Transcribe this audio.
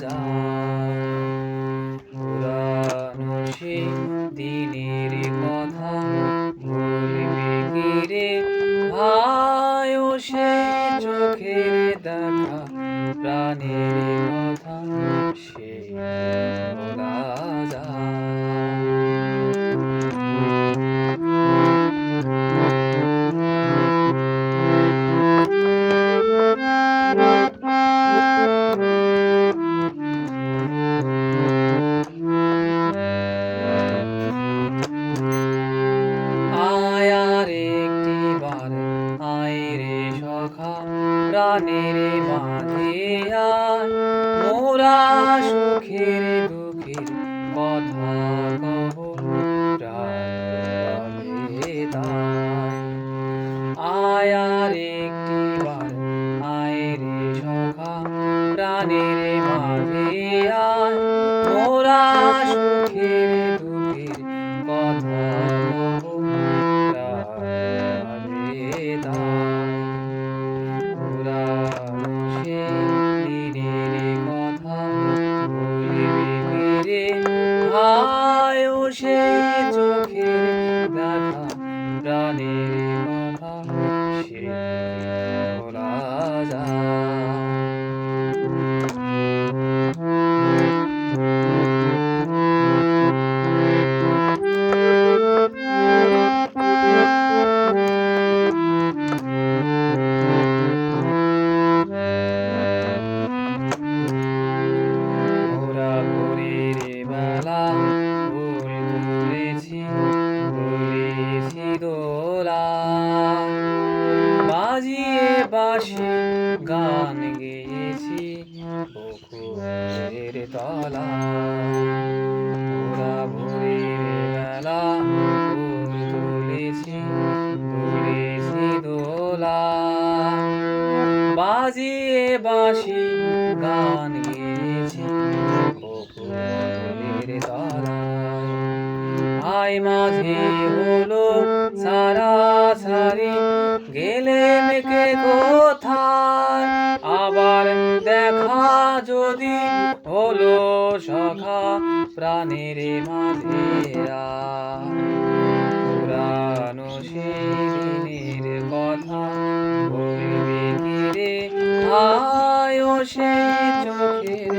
যায়। পুরানো সেই দিনের কথা ভুলবে কি রে ভাই, ও সেই চোখের দেখা প্রাণের কথা সে ভোলা আয় আর একটিবার আয় রে সখা প্রাণের মাঝে আয়, মোরা সুখের দুঃখের কথা কব প্রাণ পাবে তাই। আয় আর একটিবার আয় রে সখা প্রাণের মাঝে আয়, মোরা সুখের দুঃখের কথা কব প্রাণ পাবে তাই। পুরানো সেই দিনের কথা ভুলবে কি রে ভাই, ও সেই চোখের দেখা প্রাণের কথা সে ভোলা যায়। ভোরা ভোরের বেলা ফুল তুলেছি, তুলেছি দোলা, বাজিয়ে বাঁশি গান গেয়েছি পুকুরের তলায়। ভোরা ভোরের বেলা ফুল তুলেছি, তুলেছি দোলা, বাজিয়ে বাঁশি গান গেয়েছি পুকুরের তলায়। আয় মাঝে হলো সারাসারি, গেলে মেকে কোথায়, আবার দেখা যদি হলো সখা প্রাণের মাঝে আয়। পুরানো সেই দিনের কথা ভুলবে কি রে ভাই, ও সেই চোখের